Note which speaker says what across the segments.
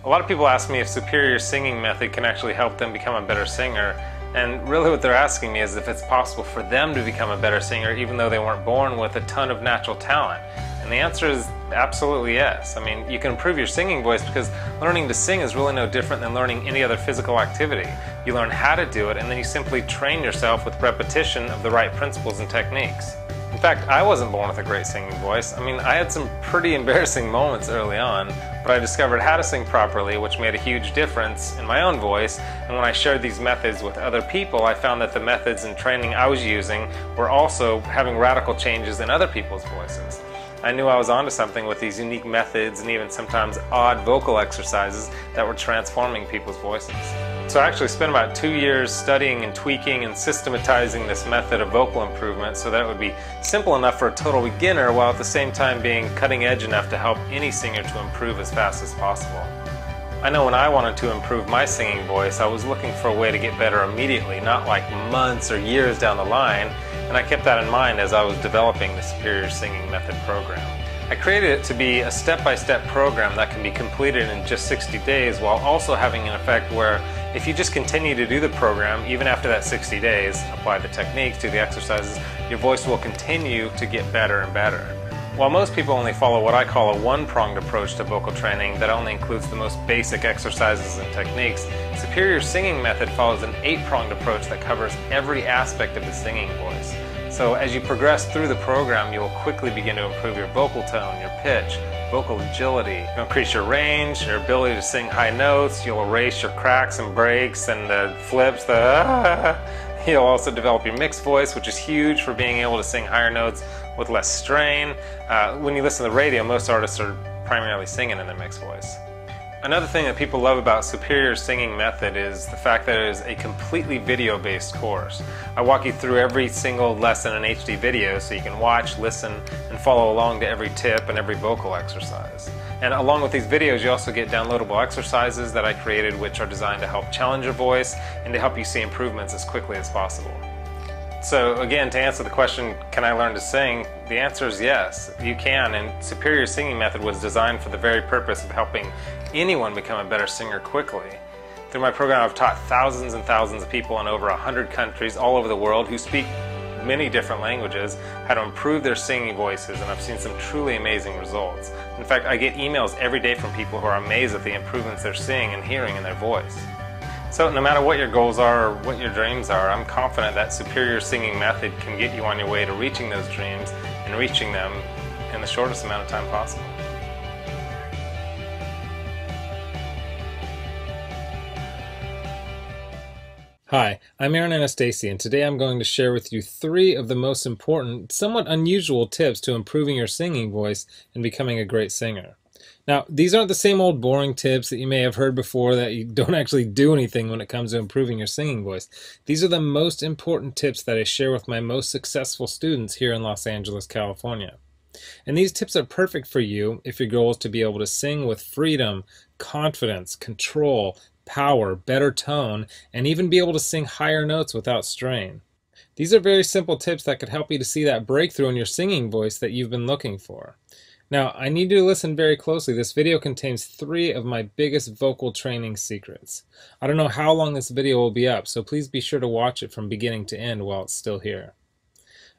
Speaker 1: A lot of people ask me if superior singing method can actually help them become a better singer, and really what they're asking me is if it's possible for them to become a better singer even though they weren't born with a ton of natural talent. And the answer is absolutely yes. I mean, you can improve your singing voice because learning to sing is really no different than learning any other physical activity. You learn how to do it, and then you simply train yourself with repetition of the right principles and techniques. In fact, I wasn't born with a great singing voice. I mean, I had some pretty embarrassing moments early on, but I discovered how to sing properly, which made a huge difference in my own voice. And when I shared these methods with other people, I found that the methods and training I was using were also having radical changes in other people's voices. I knew I was onto something with these unique methods and even sometimes odd vocal exercises that were transforming people's voices. So I actually spent about 2 years studying and tweaking and systematizing this method of vocal improvement so that it would be simple enough for a total beginner while at the same time being cutting edge enough to help any singer to improve as fast as possible. I know when I wanted to improve my singing voice, I was looking for a way to get better immediately, not like months or years down the line, and I kept that in mind as I was developing the Superior Singing Method program. I created it to be a step-by-step program that can be completed in just 60 days while also having an effect where if you just continue to do the program, even after that 60 days, apply the techniques, do the exercises, your voice will continue to get better and better. While most people only follow what I call a one-pronged approach to vocal training that only includes the most basic exercises and techniques, Superior Singing Method follows an 8-pronged approach that covers every aspect of the singing voice. So as you progress through the program, you will quickly begin to improve your vocal tone, your pitch, vocal agility. You'll increase your range, your ability to sing high notes, you'll erase your cracks and breaks and the flips, You'll also develop your mixed voice, which is huge for being able to sing higher notes with less strain. When you listen to the radio, most artists are primarily singing in their mixed voice. Another thing that people love about Superior Singing Method is the fact that it is a completely video-based course. I walk you through every single lesson in HD video so you can watch, listen, and follow along to every tip and every vocal exercise. And along with these videos, you also get downloadable exercises that I created which are designed to help challenge your voice and to help you see improvements as quickly as possible. So again, to answer the question, can I learn to sing? The answer is yes, you can, and Superior Singing Method was designed for the very purpose of helping anyone become a better singer quickly. Through my program, I've taught thousands and thousands of people in over 100 countries all over the world who speak many different languages how to improve their singing voices, and I've seen some truly amazing results. In fact, I get emails every day from people who are amazed at the improvements they're seeing and hearing in their voice. So no matter what your goals are or what your dreams are, I'm confident that Superior Singing Method can get you on your way to reaching those dreams and reaching them in the shortest amount of time possible.
Speaker 2: Hi, I'm Aaron Anastasi, and today I'm going to share with you 3 of the most important, somewhat unusual tips to improving your singing voice and becoming a great singer. Now, these aren't the same old boring tips that you may have heard before that you don't actually do anything when it comes to improving your singing voice. These are the most important tips that I share with my most successful students here in Los Angeles, California. And these tips are perfect for you if your goal is to be able to sing with freedom, confidence, control, power, better tone, and even be able to sing higher notes without strain. These are very simple tips that could help you to see that breakthrough in your singing voice that you've been looking for. Now, I need you to listen very closely. This video contains 3 of my biggest vocal training secrets. I don't know how long this video will be up, so please be sure to watch it from beginning to end while it's still here.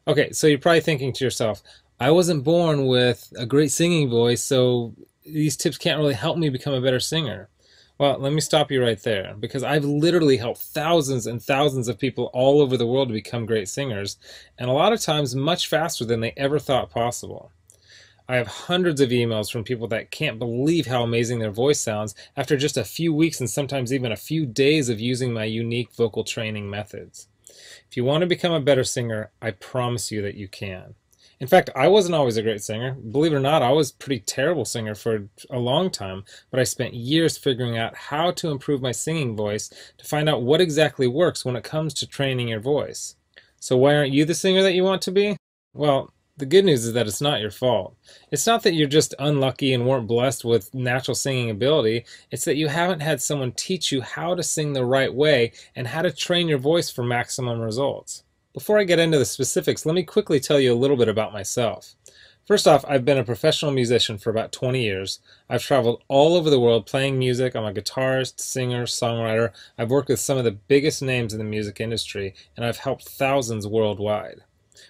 Speaker 2: Okay, so you're probably thinking to yourself, I wasn't born with a great singing voice, so these tips can't really help me become a better singer. Well, let me stop you right there, because I've literally helped thousands and thousands of people all over the world to become great singers, and a lot of times much faster than they ever thought possible. I have hundreds of emails from people that can't believe how amazing their voice sounds after just a few weeks and sometimes even a few days of using my unique vocal training methods. If you want to become a better singer, I promise you that you can. In fact, I wasn't always a great singer. Believe it or not, I was a pretty terrible singer for a long time, but I spent years figuring out how to improve my singing voice to find out what exactly works when it comes to training your voice. So why aren't you the singer that you want to be? Well, the good news is that it's not your fault. It's not that you're just unlucky and weren't blessed with natural singing ability. It's that you haven't had someone teach you how to sing the right way and how to train your voice for maximum results. Before I get into the specifics, let me quickly tell you a little bit about myself. First off, I've been a professional musician for about 20 years. I've traveled all over the world playing music. I'm a guitarist, singer, songwriter. I've worked with some of the biggest names in the music industry, and I've helped thousands worldwide.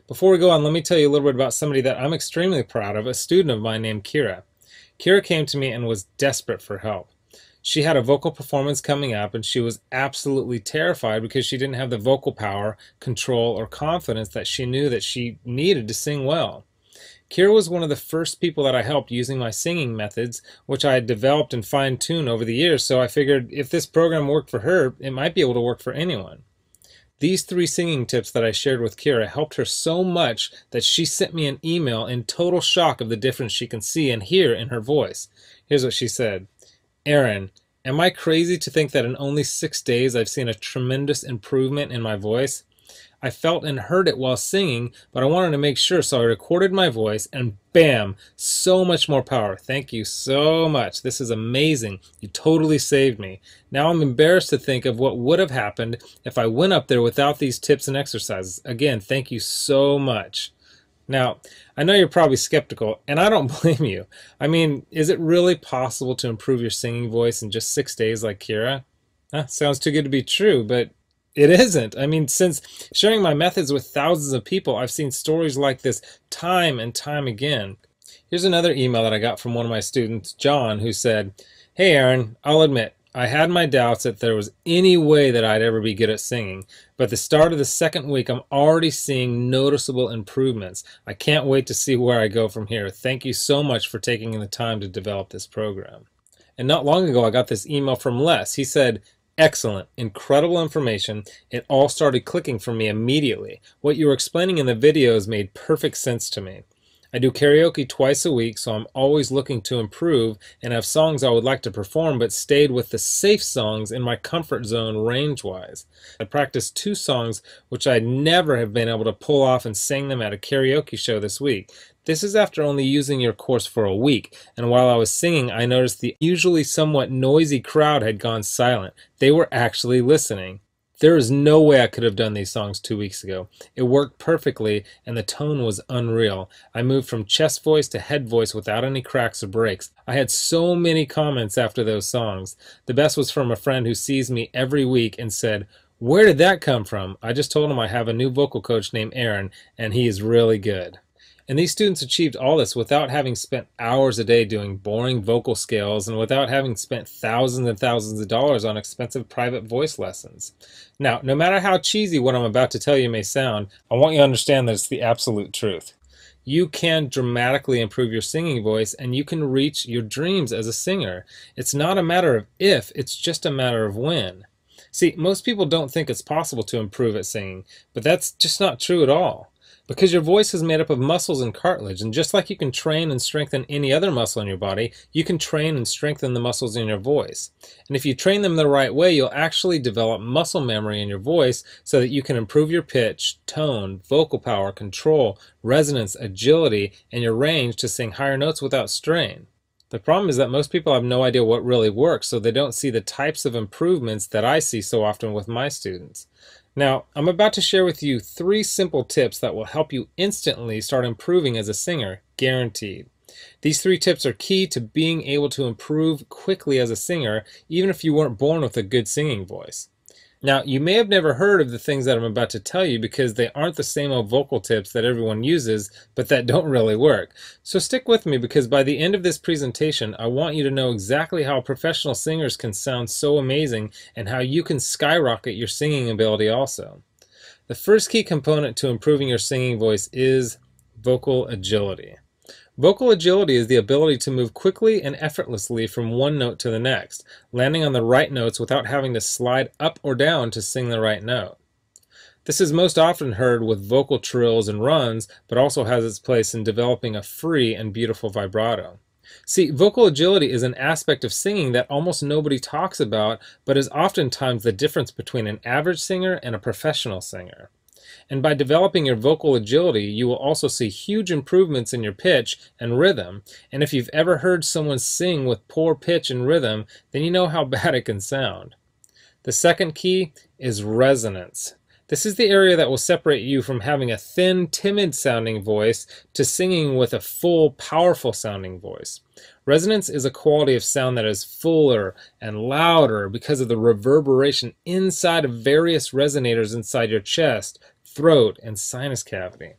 Speaker 2: Before we go on, let me tell you a little bit about somebody that I'm extremely proud of, a student of mine named Kira. Kira came to me and was desperate for help. She had a vocal performance coming up, and she was absolutely terrified because she didn't have the vocal power, control, or confidence that she knew that she needed to sing well. Kira was one of the first people that I helped using my singing methods, which I had developed and fine-tuned over the years, so I figured if this program worked for her, it might be able to work for anyone. These 3 singing tips that I shared with Kira helped her so much that she sent me an email in total shock of the difference she can see and hear in her voice. Here's what she said. Aaron, am I crazy to think that in only 6 days I've seen a tremendous improvement in my voice? I felt and heard it while singing, but I wanted to make sure, so I recorded my voice, and bam, so much more power. Thank you so much. This is amazing. You totally saved me. Now I'm embarrassed to think of what would have happened if I went up there without these tips and exercises. Again, thank you so much. Now, I know you're probably skeptical, and I don't blame you. I mean, is it really possible to improve your singing voice in just 6 days like Kira? Sounds too good to be true, but it isn't. I mean, since sharing my methods with thousands of people, I've seen stories like this time and time again. Here's another email that I got from one of my students, John, who said, Hey Aaron, I'll admit, I had my doubts that there was any way that I'd ever be good at singing, but at the start of the second week, I'm already seeing noticeable improvements. I can't wait to see where I go from here. Thank you so much for taking the time to develop this program. And not long ago, I got this email from Les. He said, Excellent, incredible information. It all started clicking for me immediately. What you were explaining in the videos made perfect sense to me. I do karaoke twice a week, so I'm always looking to improve and have songs I would like to perform, but stayed with the safe songs in my comfort zone range-wise. I practiced 2 songs which I'd never have been able to pull off and sang them at a karaoke show this week. This is after only using your course for a week, and while I was singing, I noticed the usually somewhat noisy crowd had gone silent. They were actually listening. There is no way I could have done these songs 2 weeks ago. It worked perfectly, and the tone was unreal. I moved from chest voice to head voice without any cracks or breaks. I had so many comments after those songs. The best was from a friend who sees me every week and said, Where did that come from? I just told him I have a new vocal coach named Aaron, and he is really good. And these students achieved all this without having spent hours a day doing boring vocal scales and without having spent thousands and thousands of dollars on expensive private voice lessons. Now, no matter how cheesy what I'm about to tell you may sound, I want you to understand that it's the absolute truth. You can dramatically improve your singing voice, and you can reach your dreams as a singer. It's not a matter of if, it's just a matter of when. See, most people don't think it's possible to improve at singing, but that's just not true at all. Because your voice is made up of muscles and cartilage, and just like you can train and strengthen any other muscle in your body, you can train and strengthen the muscles in your voice. And if you train them the right way, you'll actually develop muscle memory in your voice so that you can improve your pitch, tone, vocal power, control, resonance, agility, and your range to sing higher notes without strain. The problem is that most people have no idea what really works, so they don't see the types of improvements that I see so often with my students. Now, I'm about to share with you 3 simple tips that will help you instantly start improving as a singer, guaranteed. These 3 tips are key to being able to improve quickly as a singer, even if you weren't born with a good singing voice. Now, you may have never heard of the things that I'm about to tell you because they aren't the same old vocal tips that everyone uses, but that don't really work. So stick with me, because by the end of this presentation, I want you to know exactly how professional singers can sound so amazing and how you can skyrocket your singing ability also. The first key component to improving your singing voice is vocal agility. Vocal agility is the ability to move quickly and effortlessly from one note to the next, landing on the right notes without having to slide up or down to sing the right note. This is most often heard with vocal trills and runs, but also has its place in developing a free and beautiful vibrato. See, vocal agility is an aspect of singing that almost nobody talks about, but is oftentimes the difference between an average singer and a professional singer. And by developing your vocal agility, you will also see huge improvements in your pitch and rhythm. And if you've ever heard someone sing with poor pitch and rhythm, then you know how bad it can sound. The second key is resonance. This is the area that will separate you from having a thin, timid sounding voice to singing with a full, powerful sounding voice. Resonance is a quality of sound that is fuller and louder because of the reverberation inside of various resonators inside your chest, throat, and sinus cavity.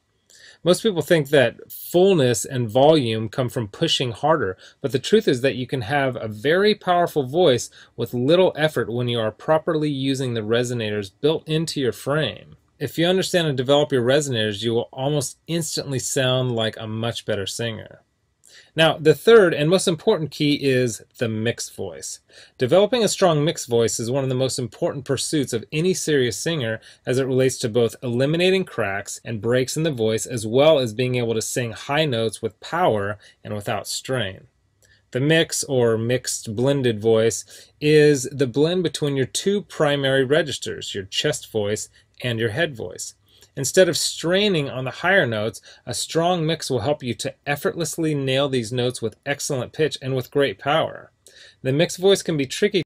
Speaker 2: Most people think that fullness and volume come from pushing harder, but the truth is that you can have a very powerful voice with little effort when you are properly using the resonators built into your frame. If you understand and develop your resonators, you will almost instantly sound like a much better singer. Now, the third and most important key is the mixed voice. Developing a strong mixed voice is one of the most important pursuits of any serious singer as it relates to both eliminating cracks and breaks in the voice as well as being able to sing high notes with power and without strain. The mix, or mixed blended voice, is the blend between your two primary registers, your chest voice and your head voice. Instead of straining on the higher notes, a strong mix will help you to effortlessly nail these notes with excellent pitch and with great power. The mixed voice can be tricky